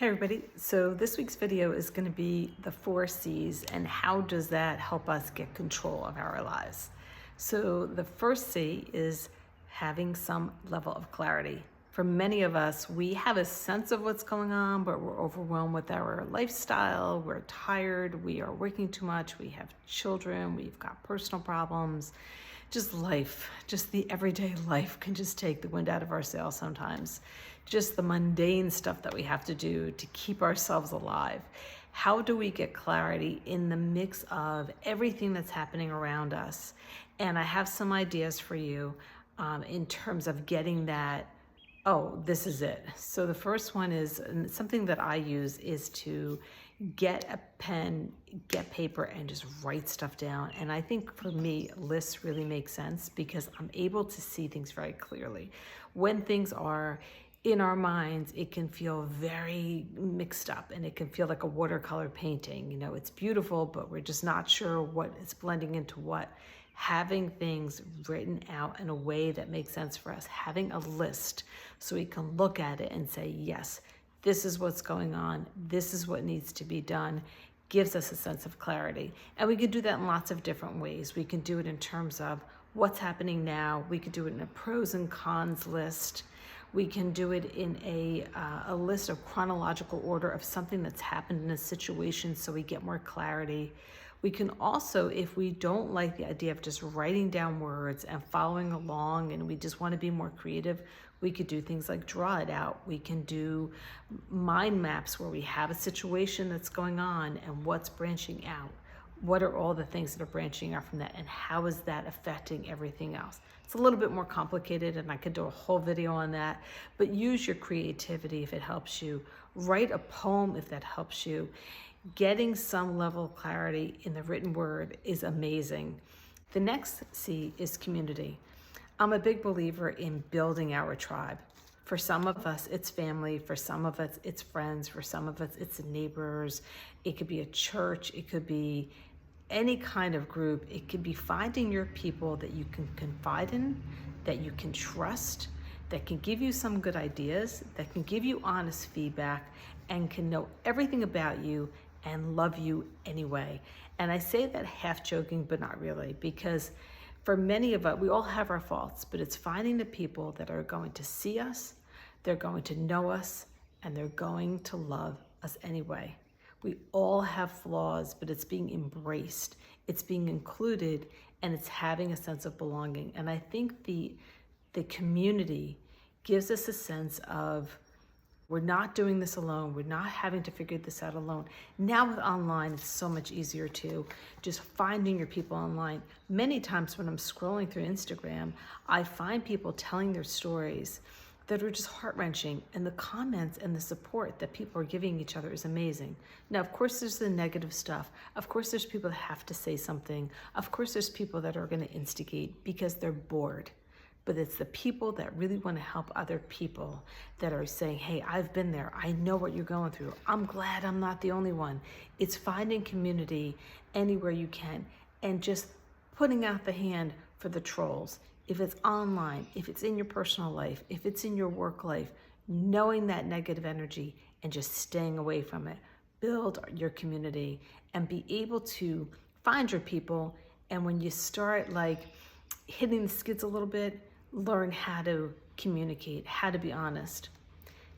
Hey everybody, so this week's video is going to be the 4 C's and how does that help us get control of our lives. So the first C is having some level of clarity. For many of us, we have a sense of what's going on, but we're overwhelmed with our lifestyle, we're tired, we are working too much, we have children, we've got personal problems. Just life, just the everyday life can just take the wind out of our sails sometimes. Just the mundane stuff that we have to do to keep ourselves alive. How do we get clarity in the mix of everything that's happening around us? And I have some ideas for you in terms of getting that, oh, this is it. So the first one is, and something that I use is to get a pen, get paper, and just write stuff down. And I think for me, lists really make sense because I'm able to see things very clearly. When things are in our minds, it can feel very mixed up and it can feel like a watercolor painting. You know, it's beautiful, but we're just not sure what is blending into what. Having things written out in a way that makes sense for us, having a list so we can look at it and say, yes, this is what's going on, this is what needs to be done, gives us a sense of clarity. And we can do that in lots of different ways. We can do it in terms of what's happening now. We could do it in a pros and cons list. We can do it in a list of chronological order of something that's happened in a situation so we get more clarity. We can also, if we don't like the idea of just writing down words and following along and we just want to be more creative, we could do things like draw it out. We can do mind maps where we have a situation that's going on and what's branching out. What are all the things that are branching out from that and how is that affecting everything else? It's a little bit more complicated and I could do a whole video on that, but use your creativity if it helps you. Write a poem if that helps you. Getting some level of clarity in the written word is amazing. The next C is community. I'm a big believer in building our tribe. For some of us, it's family. For some of us, it's friends. For some of us, it's neighbors. It could be a church. It could be any kind of group. It could be finding your people that you can confide in, that you can trust, that can give you some good ideas, that can give you honest feedback, and can know everything about you and love you anyway. And I say that half joking, but not really, because for many of us, we all have our faults, but it's finding the people that are going to see us, they're going to know us, and they're going to love us anyway. We all have flaws, but it's being embraced, it's being included, and it's having a sense of belonging. And I think the community gives us a sense of we're not doing this alone. We're not having to figure this out alone. Now with online, it's so much easier to just finding your people online. Many times when I'm scrolling through Instagram, I find people telling their stories that are just heart-wrenching, and the comments and the support that people are giving each other is amazing. Now, of course, there's the negative stuff. Of course, there's people that have to say something. Of course, there's people that are going to instigate because they're bored. But it's the people that really want to help other people that are saying, hey, I've been there. I know what you're going through. I'm glad I'm not the only one. It's finding community anywhere you can and just putting out the hand for the trolls. If it's online, if it's in your personal life, if it's in your work life, knowing that negative energy and just staying away from it. Build your community and be able to find your people. And when you start like hitting the skids a little bit, learn how to communicate, how to be honest.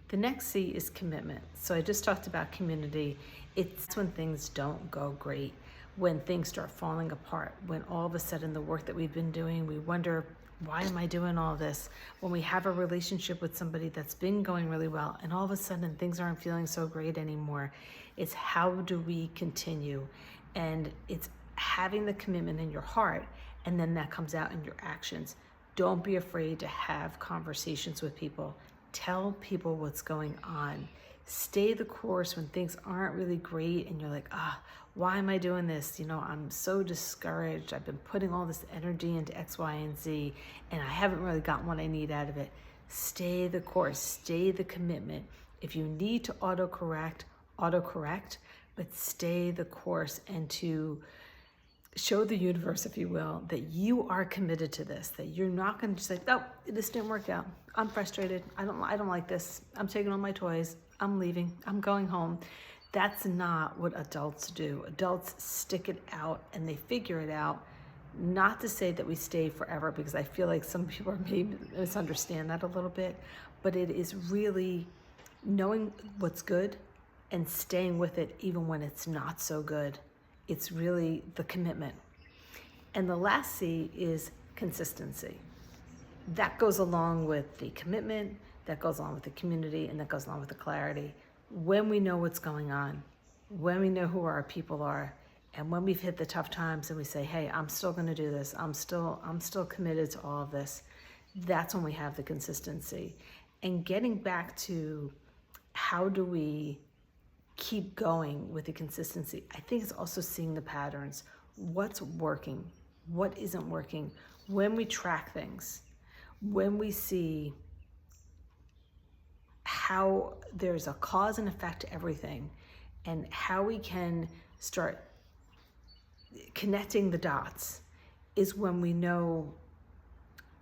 The next C is commitment. So I just talked about community. It's when things don't go great, when things start falling apart, when all of a sudden the work that we've been doing, we wonder, why am I doing all this? When we have a relationship with somebody that's been going really well and all of a sudden things aren't feeling so great anymore, it's how do we continue? And it's having the commitment in your heart, and then that comes out in your actions. Don't be afraid to have conversations with people. Tell people what's going on. Stay the course when things aren't really great and you're like, why am I doing this? You know, I'm so discouraged. I've been putting all this energy into X, Y, and Z, and I haven't really gotten what I need out of it. Stay the course, stay the commitment. If you need to autocorrect, but stay the course and to show the universe, if you will, that you are committed to this, that you're not going to just say, oh, this didn't work out. I'm frustrated. I don't like this. I'm taking all my toys. I'm leaving, I'm going home. That's not what adults do. Adults stick it out and they figure it out. Not to say that we stay forever, because I feel like some people may misunderstand that a little bit, but it is really knowing what's good and staying with it even when it's not so good. It's really the commitment. And the last C is consistency. That goes along with the commitment, that goes along with the community, and that goes along with the clarity. When we know what's going on, when we know who our people are, and when we've hit the tough times and we say, hey, I'm still gonna do this, I'm still committed to all of this, that's when we have the consistency. And getting back to how do we keep going with the consistency, I think it's also seeing the patterns. What's working? What isn't working? When we track things, when we see how there's a cause and effect to everything, and how we can start connecting the dots, is when we know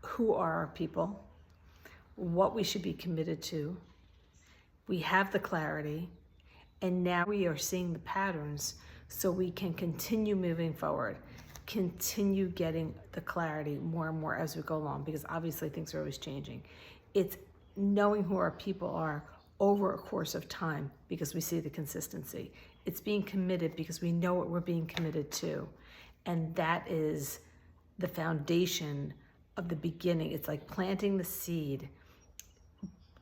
who are our people, what we should be committed to. We have the clarity, and now we are seeing the patterns so we can continue moving forward, continue getting the clarity more and more as we go along, because obviously things are always changing. It's knowing who our people are over a course of time because we see the consistency. It's being committed because we know what we're being committed to. And that is the foundation of the beginning. It's like planting the seed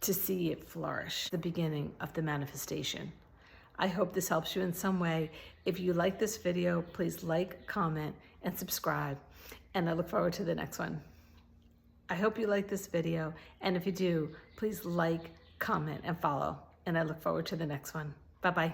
to see it flourish, the beginning of the manifestation. I hope this helps you in some way. If you like this video, please like, comment, and subscribe. And I look forward to the next one. I hope you like this video. And if you do, please like, comment, and follow. And I look forward to the next one. Bye-bye.